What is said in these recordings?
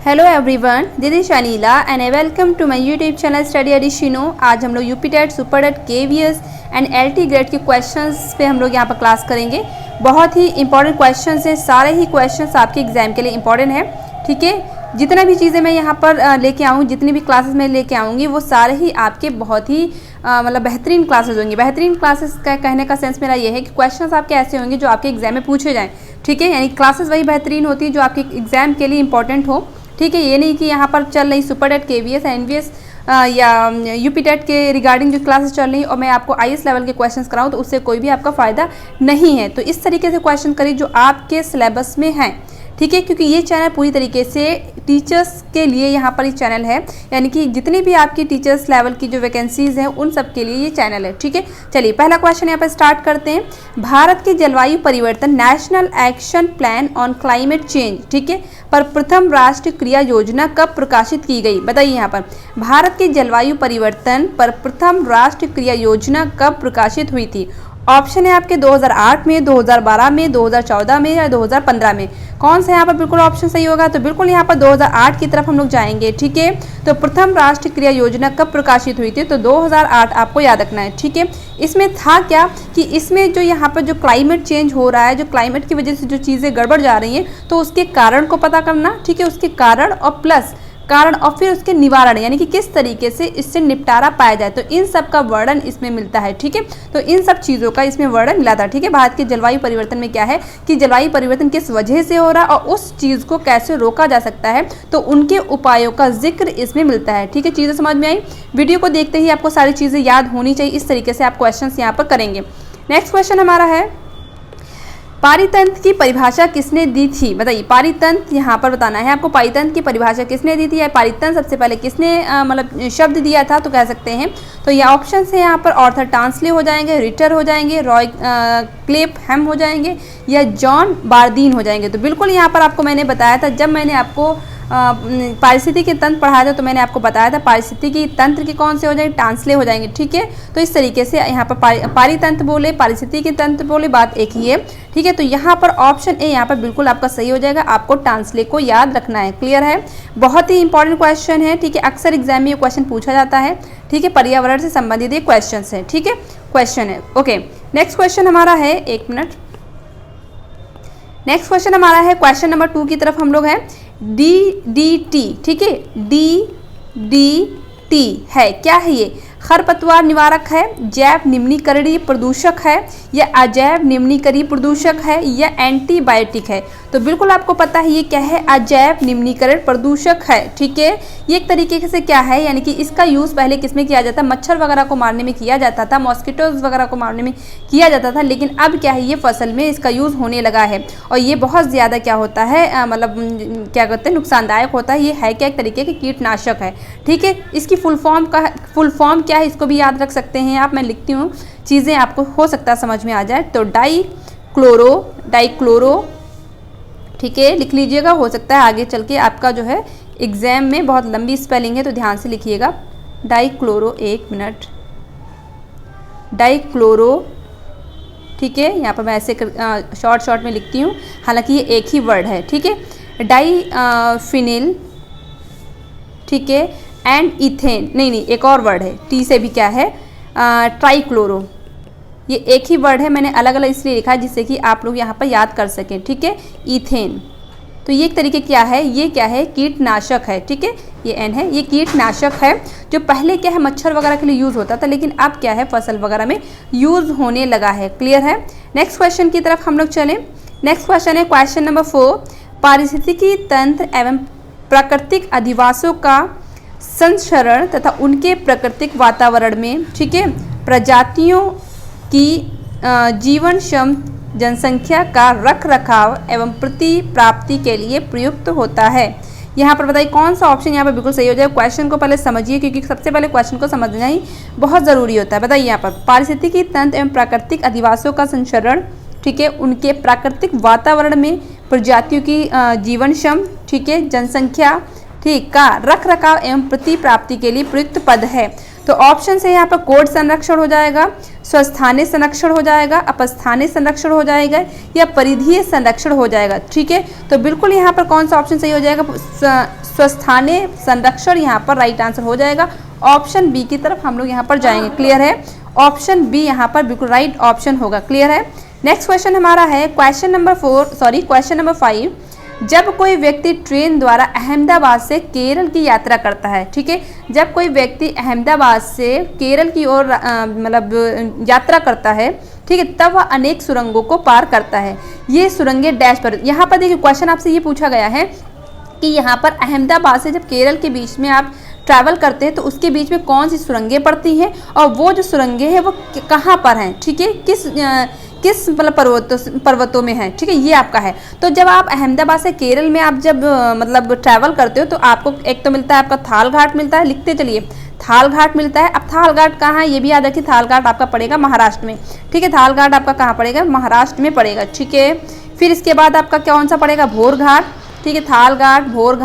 Hello everyone, this is Anila and I welcome to my YouTube channel study एडिशिनो। आज हम लोग UP TET, super TET, KVS and LT grade के questions पे हम लोग यहाँ पर क्लास करेंगे। बहुत ही इंपॉर्टेंट क्वेश्चंस हैं, सारे ही क्वेश्चंस आपके एग्जाम के लिए इंपॉर्टेंट है। ठीक है, जितना भी चीज़ें मैं यहाँ पर लेके आऊँ, जितनी भी क्लासेस मैं लेके आऊँगी वो सारे ही आपके बहुत ही मतलब बेहतरीन क्लासेस होंगी। बेहतरीन क्लासेस का कहने का सेंस मेरा ये है कि क्वेश्चंस आपके ऐसे होंगे जो आपके एग्जाम में पूछे जाएँ। ठीक है, यानी क्लासेस वही बेहतरीन होती है जो आपके एग्जाम के लिए इंपॉर्टेंट हो। ठीक है, ये नहीं कि यहाँ पर चल रही सुपर टेट, केवीएस, एनवीएस या यूपी टेट के रिगार्डिंग जो क्लासेस चल रही और मैं आपको आईएएस लेवल के क्वेश्चंस कराऊँ तो उससे कोई भी आपका फ़ायदा नहीं है। तो इस तरीके से क्वेश्चन करिए जो आपके सिलेबस में हैं। ठीक है, क्योंकि ये चैनल पूरी तरीके से टीचर्स के लिए यहाँ पर ये चैनल है, यानी कि जितनी भी आपकी टीचर्स लेवल की जो वैकेंसीज़ हैं उन सब के लिए ये चैनल है। ठीक है, चलिए पहला क्वेश्चन यहाँ पर स्टार्ट करते हैं। भारत के जलवायु परिवर्तन national action plan on climate change, ठीक है, पर प्रथम राष्ट्रीय क्रिया योजना कब प्रकाशित की गई? बताइए यहाँ पर भारत के जलवायु परिवर्तन पर प्रथम राष्ट्रीय क्रिया योजना कब प्रकाशित हुई थी? ऑप्शन है आपके 2008 में, 2012 में, 2014 में या 2015 में। कौन सा यहाँ पर बिल्कुल ऑप्शन सही होगा? तो बिल्कुल यहाँ पर 2008 की तरफ हम लोग जाएंगे। ठीक है, तो प्रथम राष्ट्रीय क्रिया योजना कब प्रकाशित हुई थी? तो 2008 आपको याद रखना है। ठीक है, इसमें था क्या कि इसमें जो यहाँ पर जो क्लाइमेट चेंज हो रहा है, जो क्लाइमेट की वजह से जो चीज़ें गड़बड़ जा रही हैं, तो उसके कारण को पता करना। ठीक है, उसके कारण और प्लस कारण और फिर उसके निवारण, यानी कि किस तरीके से इससे निपटारा पाया जाए, तो इन सब का वर्णन इसमें मिलता है। ठीक है, तो इन सब चीज़ों का इसमें वर्णन मिला था। ठीक है, भारत के जलवायु परिवर्तन में क्या है कि जलवायु परिवर्तन किस वजह से हो रहा है और उस चीज़ को कैसे रोका जा सकता है, तो उनके उपायों का जिक्र इसमें मिलता है। ठीक है, चीज़ें समझ में आई? वीडियो को देखते ही आपको सारी चीज़ें याद होनी चाहिए, इस तरीके से आप क्वेश्चन यहाँ पर करेंगे। नेक्स्ट क्वेश्चन हमारा है, पारितंत्र की परिभाषा किसने दी थी? बताइए, पारितंत्र यहाँ पर बताना है आपको, पारितंत्र की परिभाषा किसने दी थी या पारितंत्र सबसे पहले किसने मतलब शब्द दिया था, तो कह सकते हैं। तो ये ऑप्शन है यहाँ पर ऑर्थर टांसले हो जाएंगे, रिटर हो जाएंगे, रॉय क्लेपहैम हो जाएंगे या जॉन बारदीन हो जाएंगे। तो बिल्कुल यहाँ पर आपको मैंने बताया था, जब मैंने आपको पारिस्थितिकी तंत्र पढ़ाया था तो मैंने आपको बताया था पारिस्थितिकी तंत्र के कौन से हो जाएंगे, टांसले हो जाएंगे। ठीक है, तो इस तरीके से यहाँ पर पारितंत्र बोले, पारिस्थितिकी तंत्र बोले, बात एक ही है। ठीक है, तो यहाँ पर ऑप्शन ए यहाँ पर बिल्कुल आपका सही हो जाएगा। आपको टांसले को याद रखना है। क्लियर है? बहुत ही इंपॉर्टेंट क्वेश्चन है। ठीक है, अक्सर एग्जाम में ये क्वेश्चन पूछा जाता है। ठीक है, पर्यावरण से संबंधित ये क्वेश्चन है। ठीक है, क्वेश्चन है। ओके, नेक्स्ट क्वेश्चन हमारा है, एक मिनट, नेक्स्ट क्वेश्चन हमारा है क्वेश्चन नंबर 2 की तरफ हम लोग हैं। DDT, ठीक है, DDT है क्या है? ये खरपतवार निवारक है, जैव निम्नीकरणीय प्रदूषक है या अजैव निम्नीकरणीय प्रदूषक है या एंटीबायोटिक है? तो बिल्कुल आपको पता है ये क्या है, अजैव निम्नीकरण प्रदूषक है। ठीक है, ये एक तरीके से क्या है, यानी कि इसका यूज़ पहले किस में किया जाता, मच्छर वगैरह को मारने में किया जाता था, मॉस्किटोज वगैरह को मारने में किया जाता था, लेकिन अब क्या है, ये फसल में इसका यूज़ होने लगा है और ये बहुत ज़्यादा क्या होता है, मतलब क्या कहते हैं, नुकसानदायक होता है। ये है क्या, एक तरीके के कीटनाशक है। ठीक है, इसकी फुल फॉर्म क्या है, इसको भी याद रख सकते हैं आप। मैं लिखती हूँ, चीज़ें आपको हो सकता है समझ में आ जाए। तो डाइक्लोरो, ठीक है, लिख लीजिएगा। हो सकता है आगे चल के आपका जो है एग्जाम में बहुत लंबी स्पेलिंग है तो ध्यान से लिखिएगा। डाइक्लोरो, एक मिनट, डाइक्लोरो। ठीक है, यहाँ पर मैं ऐसे शॉर्ट में लिखती हूँ, हालांकि ये एक ही वर्ड है। ठीक है, डाइफिनिल, ठीक है, एंड इथेन, नहीं एक और वर्ड है, टी से भी क्या है, ट्राइक्लोरो। ये एक ही वर्ड है, मैंने अलग अलग इसलिए लिखा है जिससे कि आप लोग यहाँ पर याद कर सकें। ठीक है, इथेन, तो ये एक तरीके क्या है, ये क्या है, कीटनाशक है। ठीक है, ये एन है, ये कीटनाशक है जो पहले क्या है मच्छर वगैरह के लिए यूज़ होता था, लेकिन अब क्या है फसल वगैरह में यूज़ होने लगा है। क्लियर है? नेक्स्ट क्वेश्चन की तरफ हम लोग चलें। नेक्स्ट क्वेश्चन है क्वेश्चन नंबर 4, पारिस्थितिकी तंत्र एवं प्राकृतिक अधिवासों का संचरण तथा उनके प्राकृतिक वातावरण में, ठीक है, प्रजातियों की जीवनक्षम जनसंख्या का रखरखाव एवं प्रतिप्राप्ति के लिए प्रयुक्त होता है। यहाँ पर बताइए कौन सा ऑप्शन यहाँ पर बिल्कुल सही हो जाए। क्वेश्चन को पहले समझिए, क्योंकि सबसे पहले क्वेश्चन को समझना ही बहुत ज़रूरी होता है। बताइए यहाँ पर पारिस्थितिकी तंत्र एवं प्राकृतिक अधिवासों का संचरण, ठीक है, उनके प्राकृतिक वातावरण में प्रजातियों की जीवनक्षम, ठीक है, जनसंख्या, ठीक का रखरखाव एवं प्रतिप्राप्ति के लिए प्रयुक्त पद है। तो ऑप्शन से यहाँ पर कोड संरक्षण हो जाएगा, स्वस्थानीय संरक्षण हो जाएगा, अपस्थानीय संरक्षण हो जाएगा या परिधीय संरक्षण हो जाएगा। ठीक है, तो बिल्कुल यहाँ पर कौन सा ऑप्शन सही हो जाएगा, स्वस्थानीय संरक्षण यहाँ पर राइट आंसर हो जाएगा। ऑप्शन बी की तरफ हम लोग यहाँ पर जाएंगे। क्लियर है, ऑप्शन बी यहाँ पर बिल्कुल राइट ऑप्शन होगा। क्लियर है। नेक्स्ट क्वेश्चन हमारा है क्वेश्चन नंबर 5। जब कोई व्यक्ति ट्रेन द्वारा अहमदाबाद से केरल की यात्रा करता है, ठीक है, जब कोई व्यक्ति अहमदाबाद से केरल की ओर मतलब यात्रा करता है, ठीक है, तब वह अनेक सुरंगों को पार करता है। ये सुरंगें डैश पर, यहाँ पर देखिए क्वेश्चन आपसे ये पूछा गया है कि यहाँ पर अहमदाबाद से जब केरल के बीच में आप ट्रैवल करते हैं तो उसके बीच में कौन सी सुरंगें पड़ती हैं और वो जो सुरंगें हैं वो कहाँ पर हैं, ठीक है, किस मतलब पर्वतों में है। ठीक है, ये आपका है। तो जब आप अहमदाबाद से केरल में आप जब मतलब ट्रैवल करते हो तो आपको एक तो मिलता है आपका थाल घाट मिलता है, लिखते चलिए, थाल घाट मिलता है। अब थाल घाट कहाँ है ये भी याद रखिए, थाल घाट आपका पड़ेगा महाराष्ट्र में। ठीक है, थाल घाट आपका कहाँ पड़ेगा, महाराष्ट्र में पड़ेगा। ठीक है, फिर इसके बाद आपका कौन सा पड़ेगा, भोर घाट। ठीक है, थाल घाट, भोर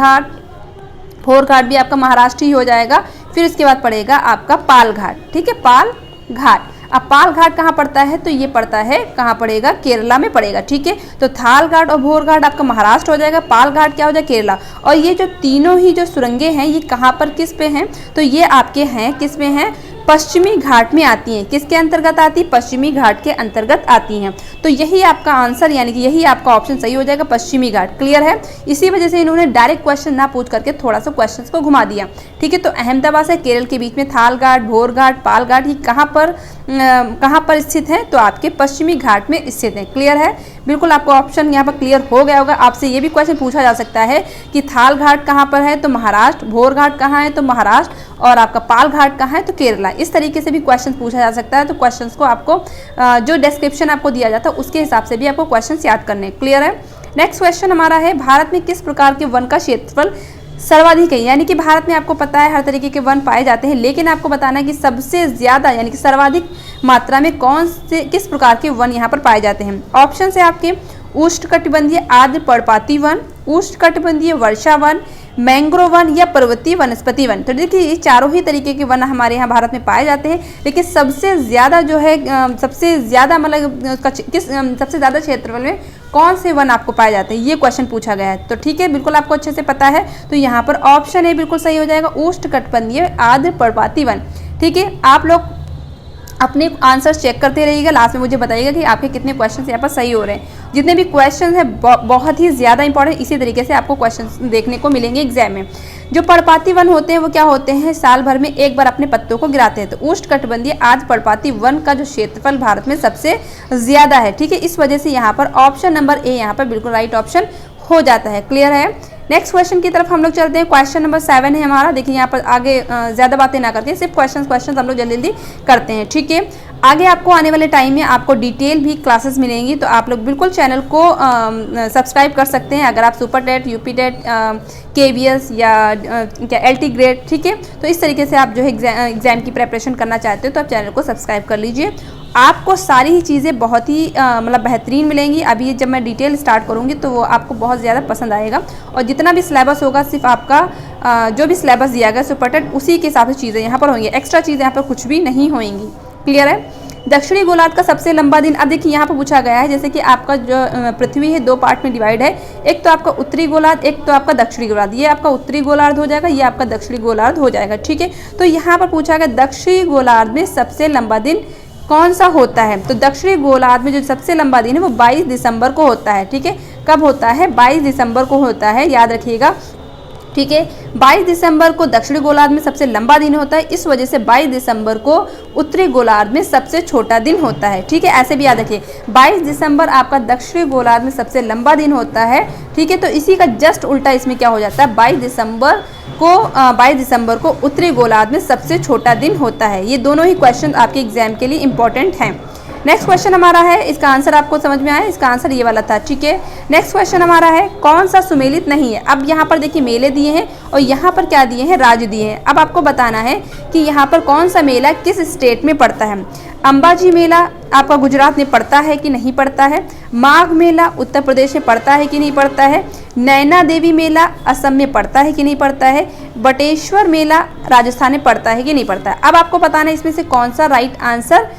घाट भी आपका महाराष्ट्र ही हो जाएगा। फिर इसके बाद पड़ेगा आपका पाल घाट। ठीक है, पाल घाट। अब पाल घाट कहाँ पड़ता है, तो ये पड़ता है कहाँ पड़ेगा, केरला में पड़ेगा। ठीक है, तो थाल घाट और भोर घाट आपका महाराष्ट्र हो जाएगा, पाल घाट क्या हो जाएगा, केरला। और ये जो तीनों ही जो सुरंगें हैं ये कहाँ पर किस पे हैं, तो ये आपके हैं किस में हैं, पश्चिमी घाट में आती हैं। किसके अंतर्गत आती है, पश्चिमी घाट के अंतर्गत आती हैं। तो यही आपका आंसर यानी कि यही आपका ऑप्शन सही हो जाएगा, पश्चिमी घाट। क्लियर है। इसी वजह से इन्होंने डायरेक्ट क्वेश्चन ना पूछ करके थोड़ा सा क्वेश्चन को घुमा दिया। ठीक है, तो अहमदाबाद से केरल के बीच में थाल घाट, भोर घाट, पाल घाट ये कहाँ पर स्थित है, तो आपके पश्चिमी घाट में स्थित है। क्लियर है, बिल्कुल आपको ऑप्शन यहाँ पर क्लियर हो गया होगा। आपसे ये भी क्वेश्चन पूछा जा सकता है कि थाल घाट कहाँ पर है, तो महाराष्ट्र, भोर घाट कहाँ है, तो महाराष्ट्र, और आपका पाल घाट कहाँ है, तो केरला। इस तरीके से भी क्वेश्चन पूछा जा सकता है। तो क्वेश्चंस को आपको जो डिस्क्रिप्शन आपको दिया जाता है उसके हिसाब से भी आपको क्वेश्चंस याद करने हैं। क्लियर है। नेक्स्ट क्वेश्चन हमारा है, भारत में किस प्रकार के वन का क्षेत्रफल सर्वाधिक है। यानी कि भारत में आपको पता है हर तरीके के वन पाए जाते हैं, लेकिन आपको बताना है कि सबसे ज्यादा यानी कि सर्वाधिक मात्रा में किस प्रकार के वन यहाँ पर पाए जाते हैं। ऑप्शन है आपके उष्णकटिबंधीय आर्द्र पर्णपाती वन, उष्णकटिबंधीय वर्षा वन, मैंग्रोव वन या पर्वतीय वनस्पति वन। तो देखिए ये चारों ही तरीके के वन हमारे यहाँ भारत में पाए जाते हैं, लेकिन सबसे ज़्यादा जो है सबसे ज़्यादा सबसे ज़्यादा क्षेत्रफल में कौन से वन आपको पाए जाते हैं, ये क्वेश्चन पूछा गया है। तो ठीक है, बिल्कुल आपको अच्छे से पता है। तो यहाँ पर ऑप्शन ए बिल्कुल सही हो जाएगा, उष्णकटिबंधीय आर्द्र पर्णपाती वन। ठीक है, आप लोग अपने आंसर चेक करते रहिएगा, लास्ट में मुझे बताइएगा कि आपके कितने क्वेश्चंस यहाँ पर सही हो रहे हैं। जितने भी क्वेश्चंस हैं बहुत ही ज़्यादा इंपॉर्टेंट, इसी तरीके से आपको क्वेश्चंस देखने को मिलेंगे एग्जाम में। जो पर्णपाती वन होते हैं वो क्या होते हैं, साल भर में एक बार अपने पत्तों को गिराते हैं। तो उष्णकटिबंधीय आर्द्र पर्णपाती वन का जो क्षेत्रफल भारत में सबसे ज़्यादा है। ठीक है, इस वजह से यहाँ पर ऑप्शन नंबर ए यहाँ पर बिल्कुल राइट ऑप्शन हो जाता है। क्लियर है। नेक्स्ट क्वेश्चन की तरफ हम लोग चलते हैं। क्वेश्चन नंबर 7 है हमारा। देखिए यहाँ पर आगे ज़्यादा बातें ना करके सिर्फ क्वेश्चन हम लोग जल्दी जल्दी करते हैं। ठीक है, आगे आपको आने वाले टाइम में आपको डिटेल भी क्लासेस मिलेंगी, तो आप लोग बिल्कुल चैनल को सब्सक्राइब कर सकते हैं। अगर आप super TET, UP TET, KVS या LT ग्रेड, ठीक है, तो इस तरीके से आप जो है एग्जाम की प्रेपरेशन करना चाहते हो तो आप चैनल को सब्सक्राइब कर लीजिए। आपको सारी ही चीज़ें बहुत ही मतलब बेहतरीन मिलेंगी। अभी जब मैं डिटेल स्टार्ट करूँगी तो वो आपको बहुत ज़्यादा पसंद आएगा। और जितना भी सिलेबस होगा सिर्फ आपका जो भी सिलेबस दिया गया सुपर टेट उसी के हिसाब से चीज़ें यहाँ पर होंगी, एक्स्ट्रा चीज़ें यहाँ पर कुछ भी नहीं होंगी। क्लियर है। दक्षिणी गोलार्ध का सबसे लंबा दिन, अब देखिए यहाँ पर पूछा गया है जैसे कि आपका जो पृथ्वी है 2 पार्ट में डिवाइड है, एक तो आपका उत्तरी गोलार्ध, एक तो आपका दक्षिणी गोलार्ध। ये आपका उत्तरी गोलार्ध हो जाएगा, ये आपका दक्षिणी गोलार्ध हो जाएगा। ठीक है, तो यहाँ पर पूछा गया दक्षिणी गोलार्ध में सबसे लंबा दिन कौन सा होता है। तो दक्षिणी गोलार्ध में जो सबसे लंबा दिन है वो 22 दिसंबर को होता है। ठीक है, कब होता है, 22 दिसंबर को होता है, याद रखिएगा। ठीक है, 22 दिसंबर को दक्षिणी गोलार्ध में सबसे लंबा दिन होता है, इस वजह से 22 दिसंबर को उत्तरी गोलार्ध में सबसे छोटा दिन होता है। ठीक है, ऐसे भी याद रखिए 22 दिसंबर आपका दक्षिणी गोलार्ध में सबसे लंबा दिन होता है। ठीक है, तो इसी का जस्ट उल्टा इसमें क्या हो जाता है, 22 दिसंबर को उत्तरी गोलार्ध में सबसे छोटा दिन होता है। ये दोनों ही क्वेश्चन आपके एग्जाम के लिए इंपॉर्टेंट हैं। नेक्स्ट क्वेश्चन हमारा है, इसका आंसर आपको समझ में आया, इसका आंसर ये वाला था। ठीक है, नेक्स्ट क्वेश्चन हमारा है, कौन सा सुमेलित नहीं है। अब यहाँ पर देखिए मेले दिए हैं और यहाँ पर क्या दिए हैं, राज्य दिए हैं। अब आपको बताना है कि यहाँ पर कौन सा मेला किस स्टेट में पड़ता है। अंबाजी मेला आपका गुजरात में पड़ता है कि नहीं पड़ता है, माघ मेला उत्तर प्रदेश में पड़ता है कि नहीं पड़ता है, नैना देवी मेला असम में पड़ता है कि नहीं पड़ता है, बटेश्वर मेला राजस्थान में पड़ता है कि नहीं पड़ता है। अब आपको बताना है इसमें से कौन सा राइट आंसर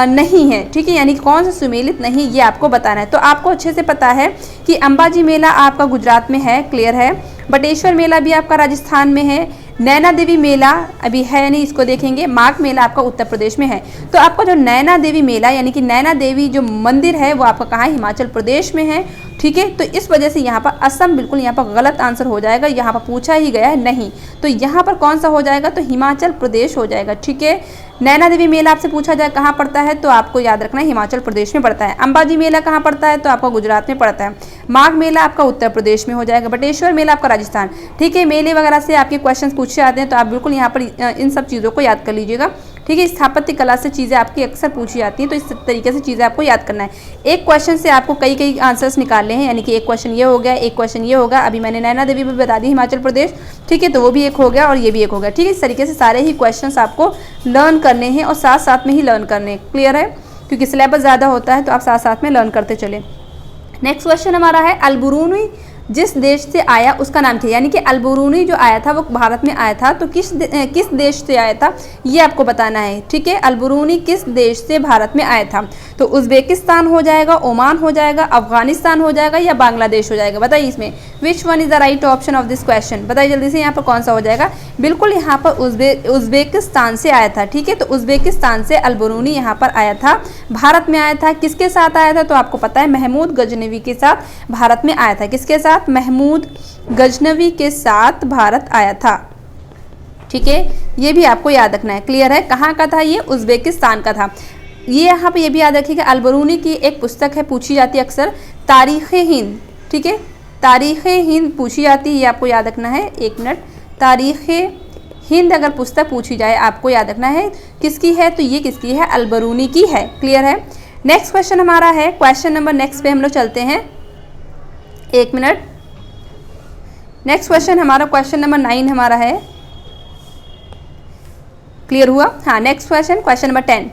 नहीं है, ठीक है, यानी कि कौन सा सुमेलित नहीं, ये आपको बताना है। तो आपको अच्छे से पता है कि अंबाजी मेला आपका गुजरात में है, क्लियर है। बटेश्वर मेला भी आपका राजस्थान में है। नैना देवी मेला अभी है नहीं, इसको देखेंगे। माघ मेला आपका उत्तर प्रदेश में है। तो आपका जो नैना देवी मेला यानी कि नैना देवी जो मंदिर है वो आपका कहाँ है, हिमाचल प्रदेश में है, ठीक है। तो इस वजह से यहाँ पर असम बिल्कुल यहाँ पर गलत आंसर हो जाएगा, यहाँ पर पूछा ही गया है नहीं, तो यहाँ पर कौन सा हो जाएगा, तो हिमाचल प्रदेश हो जाएगा, ठीक है। नैना देवी मेला आपसे पूछा जाए कहाँ पड़ता है, तो आपको याद रखना है हिमाचल प्रदेश में पड़ता है। अंबाजी मेला कहाँ पड़ता है, तो आपका गुजरात में पड़ता है। माघ मेला आपका उत्तर प्रदेश में हो जाएगा। बटेश्वर मेला आपका राजस्थान, ठीक है। मेले वगैरह से आपके क्वेश्चन पूछे जाते हैं, तो आप बिल्कुल यहाँ पर इन सब चीज़ों को याद कर लीजिएगा, ठीक है। स्थापत्य कला से चीज़ें आपकी अक्सर पूछी जाती हैं, तो इस तरीके से चीज़ें आपको याद करना है। एक क्वेश्चन से आपको कई आंसर्स निकालने हैं, यानी कि एक क्वेश्चन ये हो गया, एक क्वेश्चन ये होगा। अभी मैंने नैना देवी भी बता दी हिमाचल प्रदेश, ठीक है, तो वो भी एक हो गया और ये भी एक हो गया, ठीक है। इस तरीके से सारे ही क्वेश्चंस आपको लर्न करने हैं और साथ साथ में ही लर्न करने हैं, क्लियर है, क्योंकि सिलेबस ज़्यादा होता है तो आप साथ साथ में लर्न करते चले। नेक्स्ट क्वेश्चन हमारा है अल-बुरूनी जिस देश से आया उसका नाम क्या, यानी कि अल-बुरूनी जो आया था वो भारत में आया था, तो किस देश से आया था ये आपको बताना है, ठीक है। अल-बुरूनी किस देश से भारत में आया था, तो उज़्बेकिस्तान हो जाएगा, ओमान हो जाएगा, अफगानिस्तान हो जाएगा या बांग्लादेश हो जाएगा। बताइए इसमें which one is the right option of this question, बताइए जल्दी से, यहाँ पर कौन सा हो जाएगा। बिल्कुल यहाँ पर उज़्बेकिस्तान से आया था, ठीक है। तो उज़्बेकिस्तान से अल-बुरूनी यहाँ पर आया था, भारत में आया था। किसके साथ आया था, तो आपको पता है महमूद गजनवी के साथ भारत में आया था। किसके साथ, महमूद गजनवी के साथ भारत आया था, ठीक है। ये भी आपको याद रखना है, क्लियर है। कहाँ का था ये, उज़्बेकिस्तान का था। ये यहाँ पे ये भी याद रखिएगा, अल-बुरूनी की एक पुस्तक है, पूछी जाती है अक्सर, तारीख़-ए-हिंद, ठीक है। तारीख़-ए-हिंद पूछी जाती है, ये आपको याद रखना है। एक मिनट, तारीख़-ए-हिंद अगर पुस्तक पूछी जाए आपको याद रखना है किसकी है, तो ये किसकी है, अल-बुरूनी की है, क्लियर है। नेक्स्ट क्वेश्चन हमारा है, क्वेश्चन नंबर नेक्स्ट पे हम लोग चलते हैं, एक मिनट। नेक्स्ट क्वेश्चन हमारा क्वेश्चन नंबर 9 हमारा है, क्लियर हुआ, हाँ। नेक्स्ट क्वेश्चन, क्वेश्चन नंबर 10,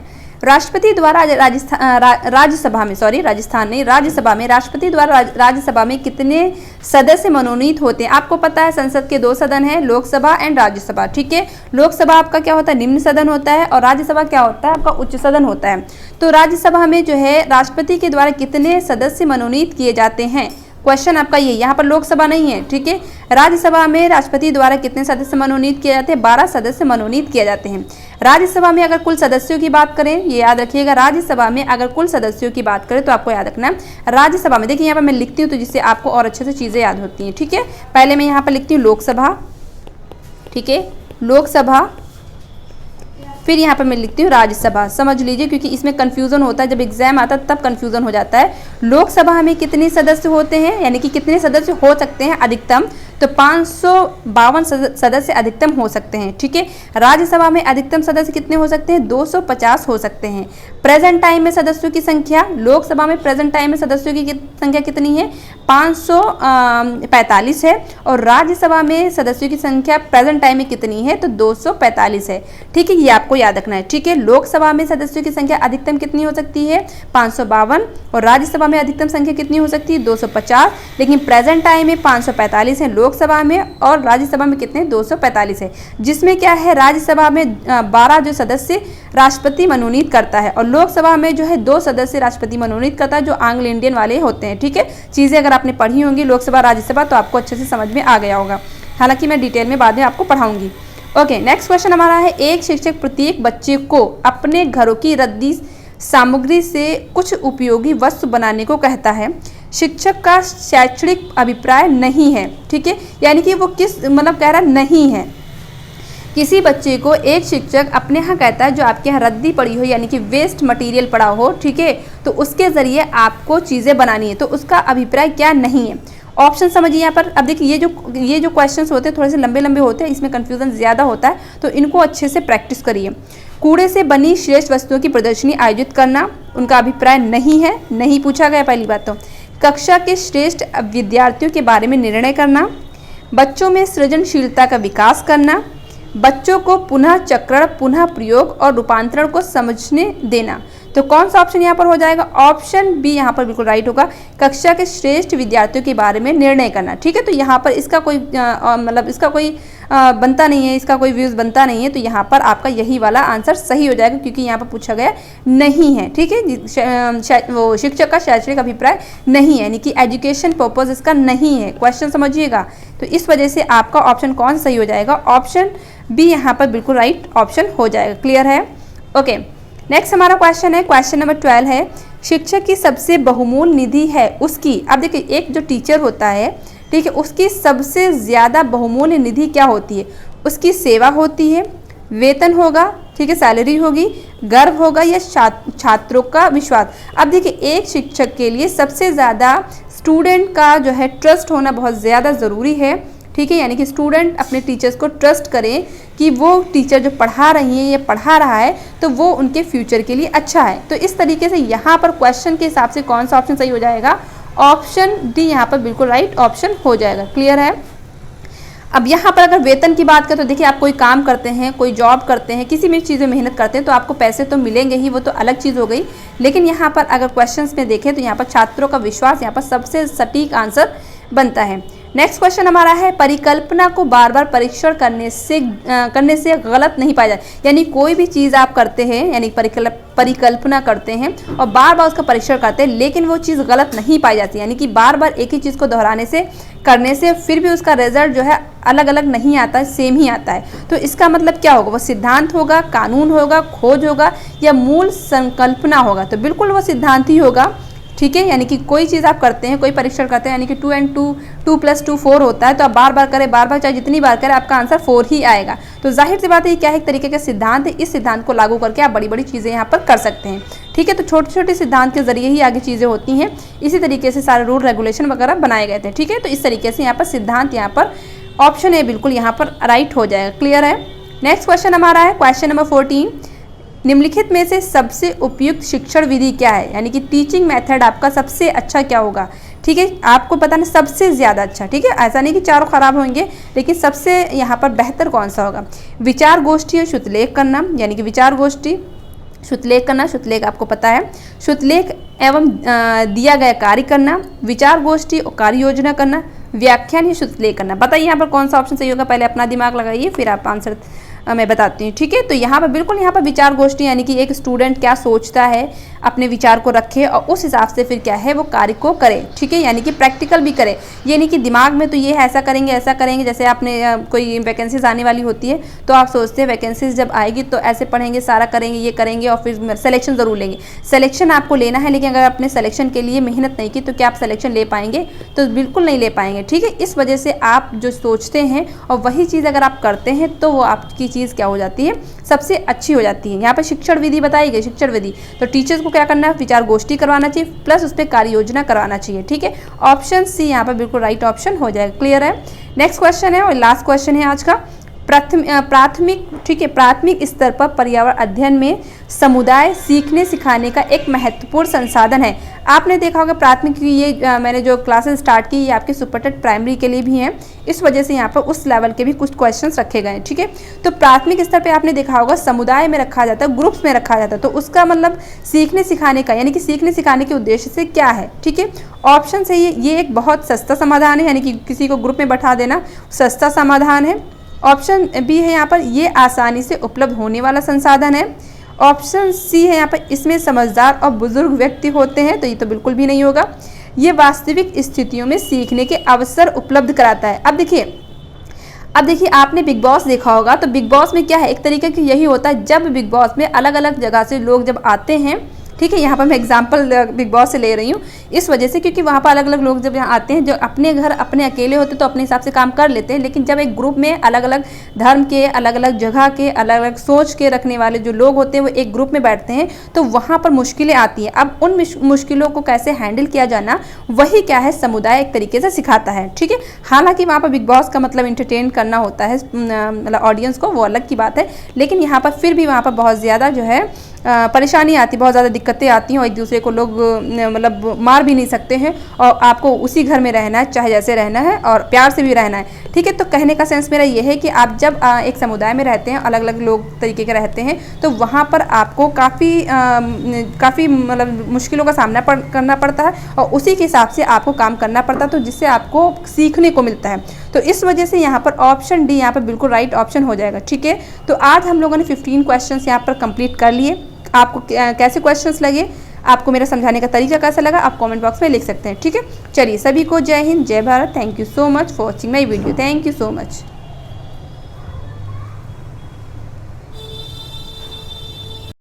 राष्ट्रपति द्वारा राज्यसभा में, सॉरी राजस्थान नहीं, राज्यसभा में राष्ट्रपति द्वारा राज्यसभा में कितने सदस्य मनोनीत होते हैं। आपको पता है संसद के 2 सदन हैं, लोकसभा एंड राज्यसभा, ठीक है। लोकसभा आपका क्या होता है, निम्न सदन होता है, और राज्यसभा क्या होता है, आपका उच्च सदन होता है। तो राज्यसभा में जो है राष्ट्रपति के द्वारा कितने सदस्य मनोनीत किए जाते हैं, क्वेश्चन आपका ये, यहाँ पर लोकसभा नहीं है, ठीक है। राज्यसभा में राष्ट्रपति द्वारा कितने सदस्य मनोनीत किए जाते हैं, 12 सदस्य मनोनीत किए जाते हैं। राज्यसभा में अगर कुल सदस्यों की बात करें, ये याद रखिएगा, राज्यसभा में अगर कुल सदस्यों की बात करें तो आपको याद रखना है राज्यसभा में, देखिए यहाँ पर मैं लिखती हूँ तो जिससे आपको और अच्छे से चीज़ें याद होती हैं, ठीक है। पहले मैं यहाँ पर लिखती हूँ लोकसभा, ठीक है, लोकसभा, फिर यहाँ पर मैं लिखती हूँ राज्यसभा, समझ लीजिए, क्योंकि इसमें कन्फ्यूज़न होता है, जब एग्जाम आता है तब कन्फ्यूज़न हो जाता है। लोकसभा में कितने सदस्य होते हैं, यानी कि कितने सदस्य हो सकते हैं अधिकतम, तो 552 सदस्य अधिकतम हो सकते हैं, ठीक है। राज्यसभा में अधिकतम सदस्य कितने हो सकते हैं, 250 हो सकते हैं। प्रेजेंट टाइम में सदस्यों की संख्या, लोकसभा में प्रेजेंट टाइम में सदस्यों की संख्या कितनी है, 545 है, और राज्यसभा में सदस्यों की संख्या प्रेजेंट टाइम में कितनी है, तो 245 है, ठीक है। ये आपको याद रखना है, ठीक है। लोकसभा में सदस्यों की संख्या अधिकतम कितनी हो सकती है, 552, और राज्यसभा में अधिकतम संख्या कितनी हो सकती है, 250, लेकिन प्रेजेंट टाइम में 545 है लोकसभा में, और राज्यसभा में कितने, 245 है, जिसमें क्या है, राज्यसभा में 12 जो सदस्य राष्ट्रपति मनोनीत करता है, और लोकसभा में जो है 2 सदस्य राष्ट्रपति मनोनीत करता है, जो एंग्लो इंडियन वाले होते हैं, ठीक है। चीज़ें अगर आपने पढ़ी होंगी लोकसभा राज्यसभा तो आपको अच्छे से समझ में आ गया होगा, हालांकि मैं डिटेल में बाद में आपको पढ़ाऊंगी। ओके, नेक्स्ट क्वेश्चन हमारा है, एक शिक्षक प्रत्येक बच्चे को अपने घरों की रद्दी सामग्री से कुछ उपयोगी वस्तु बनाने को कहता है। शिक्षक का शैक्षणिक अभिप्राय नहीं है, ठीक है, यानी कि वो किस मतलब कह रहा नहीं है। किसी बच्चे को एक शिक्षक अपने यहाँ कहता है जो आपके यहाँ रद्दी पड़ी हो, यानी कि वेस्ट मटेरियल पड़ा हो, ठीक है, तो उसके ज़रिए आपको चीज़ें बनानी है, तो उसका अभिप्राय क्या नहीं है। ऑप्शन समझिए यहाँ पर। अब देखिए ये जो क्वेश्चंस होते हैं थोड़े से लंबे लंबे होते हैं, इसमें कन्फ्यूज़न ज़्यादा होता है, तो इनको अच्छे से प्रैक्टिस करिए। कूड़े से बनी श्रेष्ठ वस्तुओं की प्रदर्शनी आयोजित करना, उनका अभिप्राय नहीं है, नहीं पूछा गया पहली बात तो। कक्षा के श्रेष्ठ विद्यार्थियों के बारे में निर्णय करना, बच्चों में सृजनशीलता का विकास करना, बच्चों को पुनः चक्रण, पुनः प्रयोग और रूपांतरण को समझने देना। तो कौन सा ऑप्शन यहाँ पर हो जाएगा, ऑप्शन बी यहाँ पर बिल्कुल राइट होगा, कक्षा के श्रेष्ठ विद्यार्थियों के बारे में निर्णय करना, ठीक है। तो यहाँ पर इसका कोई मतलब इसका कोई बनता नहीं है, इसका कोई व्यूज़ बनता नहीं है, तो यहाँ पर आपका यही वाला आंसर सही हो जाएगा, क्योंकि यहाँ पर पूछा गया नहीं है। ठीक है, वो शिक्षक का शैक्षणिक अभिप्राय नहीं है, यानी कि एजुकेशन पर्पज इसका नहीं है। क्वेश्चन समझिएगा, तो इस वजह से आपका ऑप्शन कौन सही हो जाएगा? ऑप्शन बी यहाँ पर बिल्कुल राइट ऑप्शन हो जाएगा। क्लियर है? ओके, नेक्स्ट हमारा क्वेश्चन है, क्वेश्चन नंबर 12 है, शिक्षक की सबसे बहुमूल्य निधि है उसकी। अब देखिए, एक जो टीचर होता है, ठीक है, उसकी सबसे ज़्यादा बहुमूल्य निधि क्या होती है? उसकी सेवा होती है, वेतन होगा, ठीक है, सैलरी होगी, गर्व होगा, या छात्रों का विश्वास। अब देखिए, एक शिक्षक के लिए सबसे ज़्यादा स्टूडेंट का जो है ट्रस्ट होना बहुत ज़्यादा ज़रूरी है। ठीक है, यानी कि स्टूडेंट अपने टीचर्स को ट्रस्ट करें कि वो टीचर जो पढ़ा रही है या पढ़ा रहा है तो वो उनके फ्यूचर के लिए अच्छा है। तो इस तरीके से यहाँ पर क्वेश्चन के हिसाब से कौन सा ऑप्शन सही हो जाएगा? ऑप्शन डी यहाँ पर बिल्कुल राइट ऑप्शन हो जाएगा। क्लियर है? अब यहाँ पर अगर वेतन की बात करें तो देखिए, आप कोई काम करते हैं, कोई जॉब करते हैं, किसी भी चीज़ में मेहनत करते हैं तो आपको पैसे तो मिलेंगे ही, वो तो अलग चीज़ हो गई। लेकिन यहाँ पर अगर क्वेश्चंस में देखें तो यहाँ पर छात्रों का विश्वास यहाँ पर सबसे सटीक आंसर बनता है। नेक्स्ट क्वेश्चन हमारा है, परिकल्पना को बार बार परीक्षण करने से गलत नहीं पाया जाए। यानी कोई भी चीज़ आप करते हैं, यानी परिकल्पना करते हैं और बार बार उसका परीक्षण करते हैं, लेकिन वो चीज़ गलत नहीं पाई जाती। यानी कि बार बार एक ही चीज़ को दोहराने से, करने से फिर भी उसका रिजल्ट जो है अलग अलग नहीं आता है, सेम ही आता है। तो इसका मतलब क्या होगा? वो सिद्धांत होगा, कानून होगा, खोज होगा, या मूल संकल्पना होगा? तो बिल्कुल वो सिद्धांत ही होगा। ठीक है, यानी कि कोई चीज़ आप करते हैं, कोई परीक्षण करते हैं, यानी कि 2 and 2 + 2 4 होता है, तो आप बार बार करें, बार बार चाहे जितनी बार करें, आपका आंसर 4 ही आएगा। तो जाहिर सी बात है, क्या है, एक तरीके का सिद्धांत है। इस सिद्धांत को लागू करके आप बड़ी बड़ी चीज़ें यहाँ पर कर सकते हैं। ठीक है, तो छोटे छोटे सिद्धांत के जरिए ही आगे चीज़ें होती हैं। इसी तरीके से सारे रूल रेगुलेशन वगैरह बनाए गए थे। ठीक है, तो इस तरीके से यहाँ पर सिद्धांत, यहाँ पर ऑप्शन ए बिल्कुल यहाँ पर राइट हो जाएगा। क्लियर है? नेक्स्ट क्वेश्चन हमारा है, क्वेश्चन नंबर 14, निम्नलिखित में से सबसे उपयुक्त शिक्षण विधि क्या है? यानी कि टीचिंग मेथड आपका सबसे अच्छा क्या होगा? ठीक है, आपको बताना सबसे ज़्यादा अच्छा। ठीक है, ऐसा नहीं कि चारों खराब होंगे, लेकिन सबसे यहाँ पर बेहतर कौन सा होगा? विचार गोष्ठी और शुद्धलेख करना, यानी कि विचार गोष्ठी, शुद्धलेख करना, शुद्धलेख आपको पता है, शुद्धलेख एवं दिया गया कार्य करना, विचार गोष्ठी और कार्य योजना करना, व्याख्यान या शुद्धलेख करना। बताइए यहाँ पर कौन सा ऑप्शन सही होगा? पहले अपना दिमाग लगाइए, फिर आप आंसर मैं बताती हूँ। ठीक है, तो यहाँ पर बिल्कुल यहाँ पर विचार गोष्ठी, यानी कि एक स्टूडेंट क्या सोचता है, अपने विचार को रखे और उस हिसाब से फिर क्या है वो कार्य को करे। ठीक है, यानी कि प्रैक्टिकल भी करे, ये नहीं कि दिमाग में तो ये ऐसा करेंगे ऐसा करेंगे। जैसे आपने कोई वैकेंसीज आने वाली होती है तो आप सोचते हैं वैकेंसीज जब आएगी तो ऐसे पढ़ेंगे, सारा करेंगे, ये करेंगे और फिर सिलेक्शन ज़रूर लेंगे। सिलेक्शन आपको लेना है, लेकिन अगर आपने सिलेक्शन के लिए मेहनत नहीं की तो क्या आप सिलेक्शन ले पाएंगे? तो बिल्कुल नहीं ले पाएंगे। ठीक है, इस वजह से आप जो सोचते हैं और वही चीज़ अगर आप करते हैं तो वो आपकी चीज़ क्या हो जाती है? सबसे अच्छी हो जाती है। यहाँ पर शिक्षण विधि बताई गई, शिक्षण विधि, तो टीचर्स को क्या करना है? विचार गोष्ठी करवाना चाहिए, प्लस उस पर कार्य योजना करवाना चाहिए। ठीक है, ऑप्शन सी यहाँ पर बिल्कुल राइट ऑप्शन हो जाएगा। क्लियर है? नेक्स्ट क्वेश्चन है और लास्ट क्वेश्चन है आज का, प्राथमिक, ठीक है, प्राथमिक स्तर पर पर्यावरण अध्ययन में समुदाय सीखने सिखाने का एक महत्वपूर्ण संसाधन है। आपने देखा होगा प्राथमिक की ये मैंने जो क्लासेस स्टार्ट की, ये आपके सुपरटेट प्राइमरी के लिए भी हैं, इस वजह से यहाँ पर उस लेवल के भी कुछ क्वेश्चंस रखे गए हैं। ठीक है, तो प्राथमिक स्तर पे आपने देखा होगा समुदाय में रखा जाता है, ग्रुप्स में रखा जाता है, तो उसका मतलब सीखने सिखाने का, यानी कि सीखने सिखाने के उद्देश्य से क्या है? ठीक है, ऑप्शन से ये एक बहुत सस्ता समाधान है, यानी कि किसी को ग्रुप में बैठा देना सस्ता समाधान है। ऑप्शन बी है यहाँ पर ये आसानी से उपलब्ध होने वाला संसाधन है। ऑप्शन सी है यहाँ पर इसमें समझदार और बुजुर्ग व्यक्ति होते हैं, तो ये तो बिल्कुल भी नहीं होगा। ये वास्तविक स्थितियों में सीखने के अवसर उपलब्ध कराता है। अब देखिए आपने बिग बॉस देखा होगा, तो बिग बॉस में क्या है, एक तरीके की यही होता है, जब बिग बॉस में अलग अलग जगह से लोग जब आते हैं, ठीक है, यहाँ पर मैं एग्जांपल बिग बॉस से ले रही हूँ इस वजह से क्योंकि वहाँ पर अलग अलग लोग जब यहाँ आते हैं, जो अपने घर अपने अकेले होते तो अपने हिसाब से काम कर लेते हैं, लेकिन जब एक ग्रुप में अलग अलग धर्म के, अलग अलग जगह के, अलग अलग सोच के रखने वाले जो लोग होते हैं वो एक ग्रुप में बैठते हैं, तो वहाँ पर मुश्किलें आती हैं। अब उन मुश्किलों को कैसे हैंडल किया जाना, वही क्या है समुदाय एक तरीके से सिखाता है। ठीक है, हालांकि वहाँ पर बिग बॉस का मतलब इंटरटेन करना होता है मतलब ऑडियंस को, वो अलग की बात है, लेकिन यहाँ पर फिर भी वहाँ पर बहुत ज़्यादा जो है परेशानी आती, बहुत ज़्यादा दिक्कतें आती हैं और एक दूसरे को लोग मतलब मार भी नहीं सकते हैं और आपको उसी घर में रहना है, चाहे जैसे रहना है और प्यार से भी रहना है। ठीक है, तो कहने का सेंस मेरा ये है कि आप जब एक समुदाय में रहते हैं, अलग अलग लोग तरीके के रहते हैं, तो वहाँ पर आपको काफ़ी मतलब मुश्किलों का सामना करना पड़ता है और उसी के हिसाब से आपको काम करना पड़ता है, तो जिससे आपको सीखने को मिलता है। तो इस वजह से यहाँ पर ऑप्शन डी यहाँ पर बिल्कुल राइट ऑप्शन हो जाएगा। ठीक है, तो आज हम लोगों ने 15 क्वेश्चंस यहाँ पर कंप्लीट कर लिए। आपको कैसे क्वेश्चंस लगे, आपको मेरा समझाने का तरीका कैसा लगा, आप कमेंट बॉक्स में लिख सकते हैं। ठीक है, चलिए सभी को जय हिंद, जय Bharat. Thank you so much for watching my video. Thank you so much.